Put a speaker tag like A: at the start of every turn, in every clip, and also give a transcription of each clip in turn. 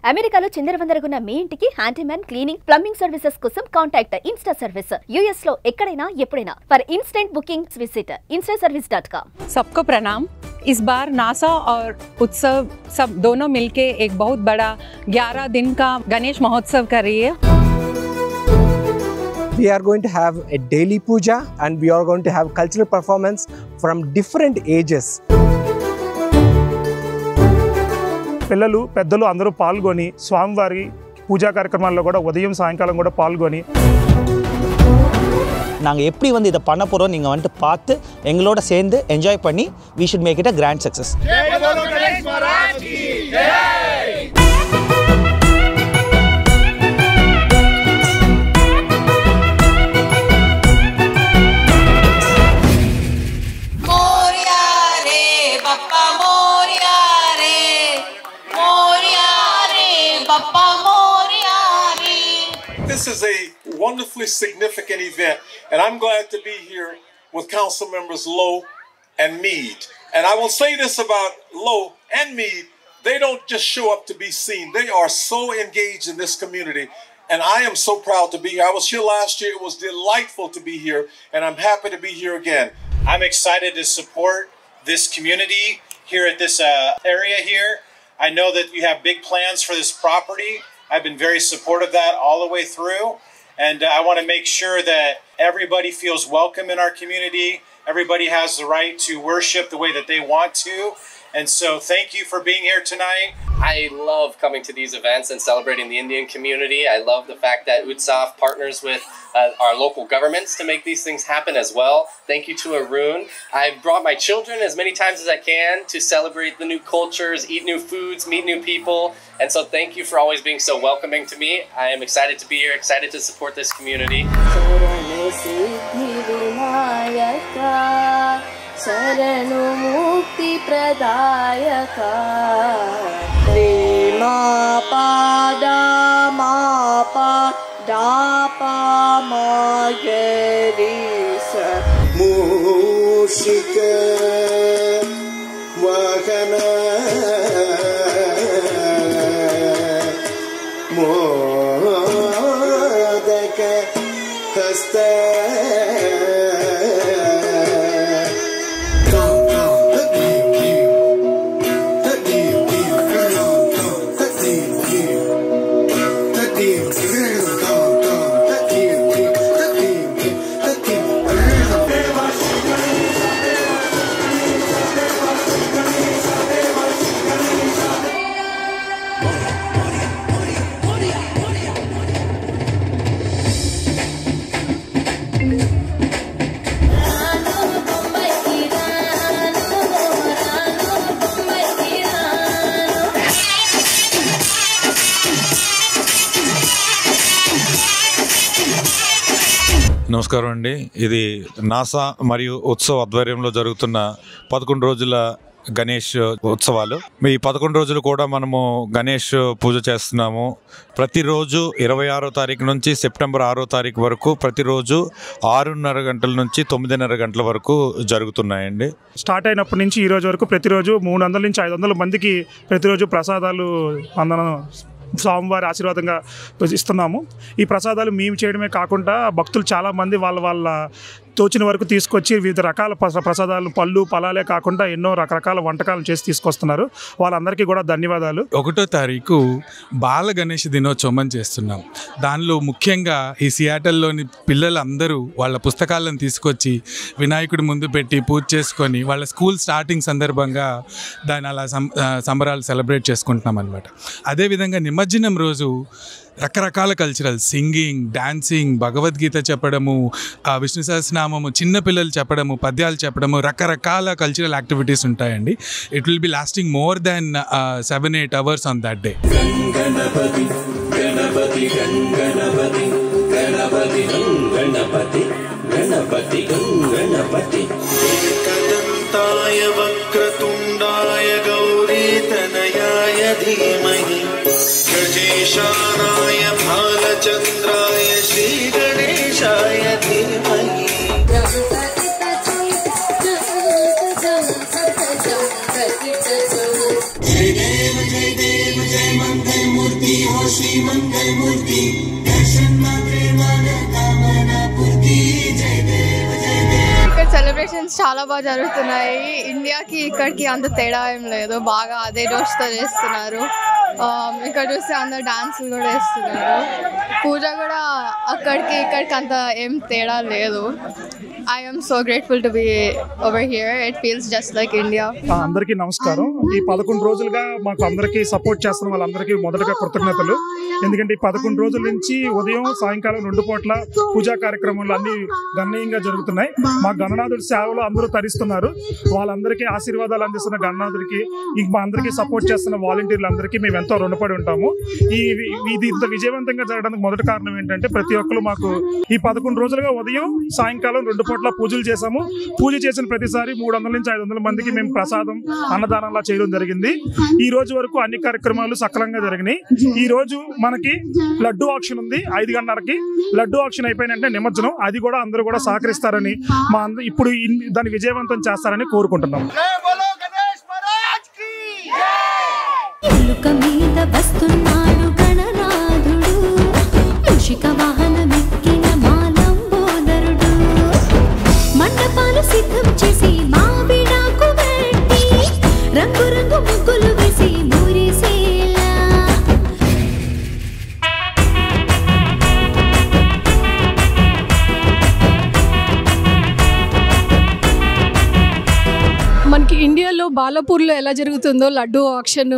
A: అమెరికాలో చిందరవందరగున్న మీ ఇంటికి handyman, cleaning, plumbing services కోసం కాంటాక్ట్ ఇన్స్టా సర్వీస్. यूएस లో ఎక్కడైనా ఎప్పుడైనా. For instant bookings visit instaservice.com.
B: सबको प्रणाम। इस बार नासा और उत्सव सब दोनों मिलके एक बहुत बड़ा 11 दिन का गणेश महोत्सव कर रही है।
C: We are going to have a daily puja and we are going to have cultural performance from different ages.
D: పిల్లలు పెద్దలు అందరూ పాల్గొని స్వామివారి పూజా కార్యక్రమాల్లో కూడా ఉదయం సాయంకాలం కూడా పాల్గొని
E: நாங்கள் எப்படி இதை பண்ண போகிறோம் நீங்கள் வந்துட்டு பார்த்து எங்களோட சேர்ந்து என்ஜாய் பண்ணி we should make it a grand success.
F: This is a wonderfully significant event, and I'm glad to be here with council members Lowe and Meade. And I will say this about Lowe and Meade, they don't just show up to be seen. They are so engaged in this community, and I am so proud to be here. I was here last year. It was delightful to be here, and I'm happy to be here again.
G: I'm excited to support this community here at this area here. I know that you have big plans for this property. I've been very supportive of that all the way through. And I want to make sure that everybody feels welcome in our community. Everybody has the right to worship the way that they want to. And so thank you for being here tonight.
H: I love coming to these events and celebrating the Indian community. I love the fact that UTSAF partners with our local governments to make these things happen as well. Thank you to Arun. I've brought my children as many times as I can to celebrate the new cultures, eat new foods, meet new people. And so thank you for always being so welcoming to me. I am excited to be here, excited to support this community.
I: शरणु मुक्ति प्रदायक रे मा पा दा मा पा दा पा मा गे रे स
J: मूषिक वाहन मोदक हस्त
K: నమస్కారం అండి. ఇది నాసా మరియు ఉత్సవ్ ఆధ్వర్యంలో జరుగుతున్న 11 రోజుల గణేష్ ఉత్సవాలు. ఈ 11 రోజులు కూడా మనము గణేష్ పూజ చేస్తున్నాము. ప్రతిరోజు 26వ తారీఖు నుంచి సెప్టెంబర్ 6వ తారీఖు వరకు ప్రతిరోజు 6:30 గంటల నుంచి 9:30 గంటల వరకు జరుగుతున్నాయండి.
D: స్టార్ట్ అయినప్పటి నుంచి ఈ రోజు వరకు ప్రతిరోజు 300 నుంచి 500 మందికి ప్రతిరోజు ప్రసాదాలు అందరం స్వామివారి ఆశీర్వాదంగా ఇస్తున్నాము. ఈ ప్రసాదాలు మేము చేయడమే కాకుండా భక్తులు చాలామంది వాళ్ళ తోచిన వరకు తీసుకొచ్చి వివిధ రకాల ప్రసాదాలు, పళ్ళు, ఫలాలే కాకుండా ఎన్నో రకరకాల వంటకాలను చేసి తీసుకొస్తున్నారు. వాళ్ళందరికీ కూడా ధన్యవాదాలు.
L: 1వ తారీఖు బాల గణేష్ దినోత్సవం అని చేస్తున్నాం. దానిలో ముఖ్యంగా ఈ సియాటల్లోని పిల్లలందరూ వాళ్ళ పుస్తకాలను తీసుకొచ్చి వినాయకుడి ముందు పెట్టి పూజ చేసుకొని వాళ్ళ స్కూల్ స్టార్టింగ్ సందర్భంగా దాన్ని అలా సంబరాలు సెలబ్రేట్ చేసుకుంటున్నాం అన్నమాట. అదేవిధంగా నిమజ్జనం రోజు రకరకాల కల్చరల్ సింగింగ్, డాన్సింగ్, భగవద్గీత చెప్పడము, విష్ణు సహస్రనామము, చిన్నపిల్లలు చెప్పడము, పద్యాలు చెప్పడము, రకరకాల కల్చరల్ యాక్టివిటీస్ ఉంటాయండి. It will be lasting more than 7-8 hours on that day. Ganapati Ganapati Ganapati Ganapati Ganapati Ganapati Ganapati ఏకదంతాయ వక్రతుండాయ గౌరీతనయాయ ధీమహి गजेशानाय भालचन्द्राय श्रीगणेशाय धीमहि जय देव जय मंगल मूर्ति
J: श्री मंगल मूर्ति दर्शन मात्रे मन कामना पूर्ति जय देव जय देव।
M: ఇక్కడ సెలబ్రేషన్స్ చాలా బాగా జరుగుతున్నాయి. ఇండియాకి ఇక్కడికి అంత తేడా ఏం లేదు, బాగా అదే జోష్తో చేస్తున్నారు. ఇక్కడ చూస్తే అందరు డాన్సులు కూడా వేస్తున్నారు. పూజ కూడా అక్కడికి ఇక్కడికి అంత ఏం తేడా లేదు. I am so grateful to be over here. It feels just like India.
D: అందరికీ నమస్కారం. ఈ 11 రోజులుగా మాకు అందరికీ సపోర్ట్ చేస్తున్న వాళ్ళందరికీ మొదటగా కృతజ్ఞతలు. ఎందుకంటే ఈ 11 రోజుల నుంచి ఉదయం సాయంకాలం 2 పూట్ల పూజా కార్యక్రమాలు అన్ని గణనీయంగా జరుగుతున్నాయి. మా గణనాథుడి సేవలో అందరూ తరిస్తున్నారు. వాళ్ళందరికీ ఆశీర్వాదాలు అందిస్తున్న గణనాథుడికి, మా అందరికీ సపోర్ట్ చేస్తున్న వాలంటీర్లందరికీ మేము ఎంతో రుణపడి ఉంటాము. ఇది ఇంత విజయవంతంగా జరగడానికి మొదటి కారణం ఏంటంటే ప్రతి ఒక్కరు మాకు ఈ 11 రోజులుగా ఉదయం సాయంకాలం 2 పూట్ల పూజలు చేసాము. పూజ చేసిన ప్రతిసారి 300 నుంచి 500 మందికి మేము ప్రసాదం అన్నదానంలా చేయడం జరిగింది. ఈ రోజు వరకు అన్ని కార్యక్రమాలు సక్రమంగా జరిగినాయి. ఈ రోజు మనకి లడ్డు ఆక్షన్ ఉంది 5:30కి. లడ్డు ఆక్షన్ అయిపోయినంటే నిమజ్జనం, అది కూడా అందరూ కూడా సహకరిస్తారని ఇప్పుడు దాన్ని విజయవంతం చేస్తారని కోరుకుంటున్నాం.
N: మండపాలు సిద్ధం చేసి మావిడాకు పెట్టి రంగు రంగు ముగ్గులు వేసి మురిసేలా
M: మనకి ఇండియాలో బాలాపూర్లో ఎలా జరుగుతుందో లడ్డు ఆక్షన్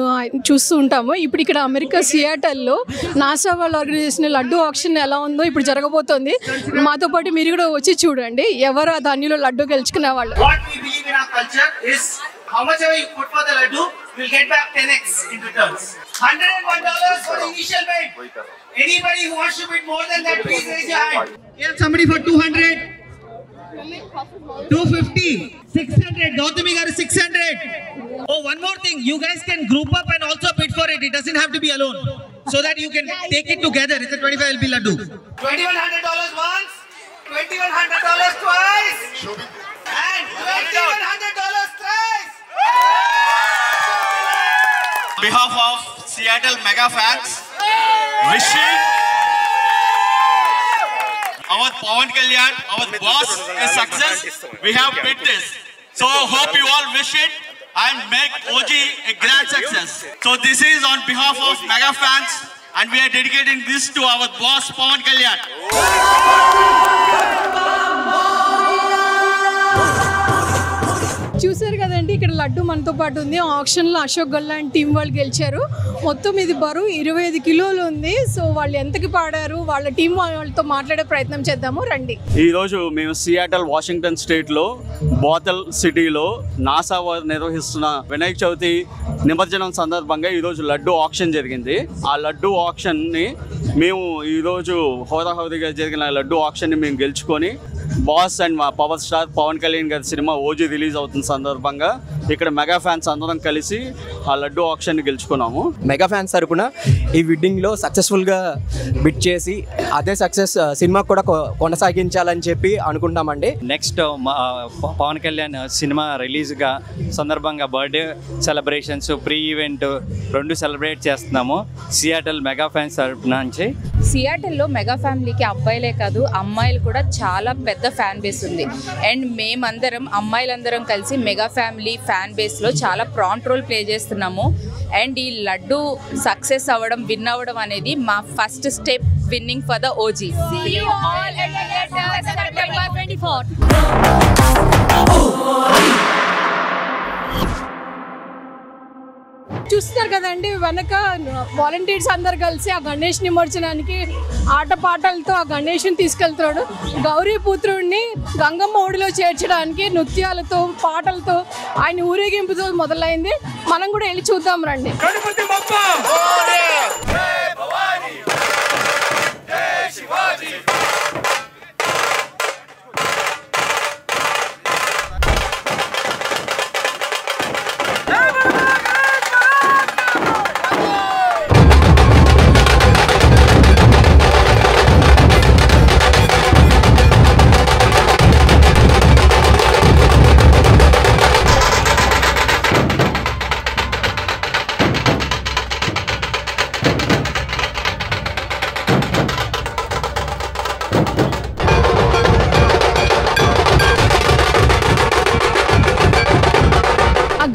M: చూస్తూ ఉంటాము. ఇప్పుడు ఇక్కడ అమెరికా సియాటల్లో నాసా వాళ్ళు ఆర్గనైజ్ చేసిన లడ్డు ఆక్షన్ ఎలా ఉందో ఇప్పుడు జరగబోతోంది. మాతో పాటు మీరు కూడా వచ్చి చూడండి ఎవరు ఆ ధాన్యంలో లడ్డు గెలుచుకునే వాళ్ళు.
O: How much ever you put for the laddu, we'll get back 10x in returns. $101 for the initial bid. Anybody who wants to bid more than that, please raise your hand. Here, somebody for 200, 250, 600. Gautami garu 600. Oh, one more thing. You guys can group up and also bid for it. It doesn't have to be alone, so that you can take it together. It's a 25 LP laddu. $2,100 once, $2,100 twice, and $2,100 thrice.
P: On behalf of Seattle Mega Fans, wishing our Pawan Kalyan, our boss, is success. We have bid this, so hope you all wish it and make OG a grand success. So this is on behalf of Mega Fans, and we are dedicating this to our boss Pawan Kalyan.
M: చూసారు కదండి, ఇక్కడ లడ్డు మనతో పాటు ఉంది. ఆక్షన్లో Ashok గల్లాంటి team వాళ్ళు గెలిచారు. మొత్తం ఇది బరువు 25 కిలోలు ఉంది. సో వాళ్ళు ఎంతకి పాడారు, వాళ్ళ టీం వాళ్ళతో మాట్లాడే ప్రయత్నం చేద్దాము రండి.
Q: ఈరోజు మేము సియాటల్ వాషింగ్టన్ స్టేట్లో బోథల్ సిటీలో నాసా వారు నిర్వహిస్తున్న వినాయక చవితి నిమజ్జనం సందర్భంగా ఈరోజు లడ్డు ఆక్షన్ జరిగింది. ఆ లడ్డు ఆక్షన్ని మేము ఈరోజు హోదాహోదీగా జరిగిన లడ్డు ఆక్షన్ని మేము గెలుచుకొని బాస్ అండ్ మా పవర్ స్టార్ పవన్ కళ్యాణ్ గారి సినిమా ఓజీ రిలీజ్ అవుతున్న సందర్భంగా ఇక్కడ మెగా ఫ్యాన్స్ అందరం కలిసి ఆ లడ్డు ఆక్షన్ని గెలుచుకున్నాము.
R: మెగా ఫ్యాన్స్ తరపున ఈ బిడ్డింగ్లో సక్సెస్ఫుల్గా బిడ్ చేసి అదే సక్సెస్ సినిమాకు కూడా కొనసాగించాలని చెప్పి అనుకుంటామండి.
S: నెక్స్ట్ పవన్ కళ్యాణ్ సినిమా రిలీజ్గా సందర్భంగా birthday celebrations pre event 2 celebrate చేస్తున్నాము సియాటల్ మెగా ఫ్యాన్స్ తరపున నుంచి.
T: సియాటల్లో మెగా ఫ్యామిలీకి అబ్బాయిలే కాదు అమ్మాయిలు కూడా చాలా పెద్ద ఫ్యాన్ బేస్ ఉంది. అండ్ మేమందరం అమ్మాయిలందరం కలిసి మెగా ఫ్యామిలీ ఫ్యాన్ బేస్లో చాలా ప్రాంట్ రోల్ ప్లే చేస్తున్నాము. అండ్ ఈ లడ్డు సక్సెస్ అవ్వడం విన్ అవ్వడం అనేది మా first step winnowing for the OG.
M: చూస్తున్నారు కదండి, వెనక వాలంటీర్స్ అందరు కలిసి ఆ గణేష్ నిమజ్జనానికి ఆటపాటలతో ఆ గణేష్ని తీసుకెళ్తున్నాడు. గౌరీపుత్రుడిని గంగమ్మ ఒడిలో చేర్చడానికి నృత్యాలతో పాటలతో ఆయన ఊరేగింపుతో మొదలైంది. మనం కూడా వెళ్ళి చూద్దాం రండి.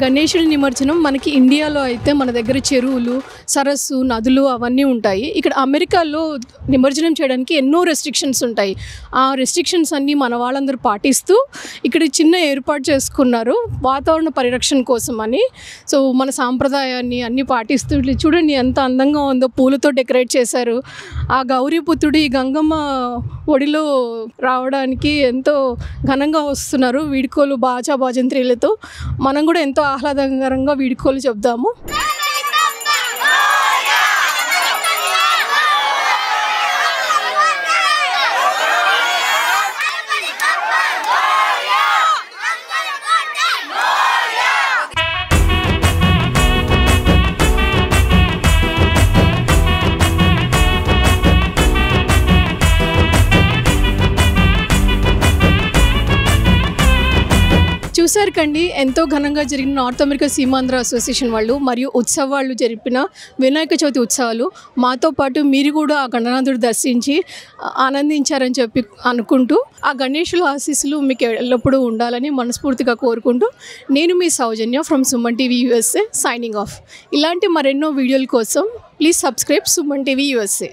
U: గణేశుడి నిమజ్జనం మనకి ఇండియాలో అయితే మన దగ్గర చెరువులు, సరస్సు, నదులు అవన్నీ ఉంటాయి. ఇక్కడ అమెరికాలో నిమజ్జనం చేయడానికి ఎన్నో రెస్ట్రిక్షన్స్ ఉంటాయి. ఆ రెస్ట్రిక్షన్స్ అన్నీ మన వాళ్ళందరూ పాటిస్తూ ఇక్కడ చిన్న ఏర్పాటు చేసుకున్నారు వాతావరణ పరిరక్షణ కోసం అని. సో మన సాంప్రదాయాన్ని అన్నీ పాటిస్తూ చూడండి ఎంత అందంగా ఉందో, పూలతో డెకరేట్ చేశారు. ఆ గౌరీపుత్రుడు ఈ గంగమ్మ ఒడిలో రావడానికి ఎంతో ఘనంగా వస్తున్నారు వీడ్కోలు బాజా బాజంత్రీలతో. మనం కూడా ఎంతో ఆహ్లాదకరంగా వీడ్కోలు చెప్దాము. చూసారు కండి ఎంతో ఘనంగా జరిగిన నార్త్ అమెరికా సీమాంధ్ర అసోసియేషన్ వాళ్ళు మరియు ఉత్సవ్ వాళ్ళు జరిపిన వినాయక చవితి ఉత్సవాలు. మాతో పాటు మీరు కూడా ఆ గణనాథుడు దర్శించి ఆనందించారని చెప్పి అనుకుంటూ ఆ గణేశుల ఆశీస్సులు మీకు ఎల్లప్పుడూ ఉండాలని మనస్ఫూర్తిగా కోరుకుంటూ నేను మీ Soujanya from Suman TV USA signing off. ఇలాంటి మరెన్నో వీడియోల కోసం please subscribe Suman TV USA.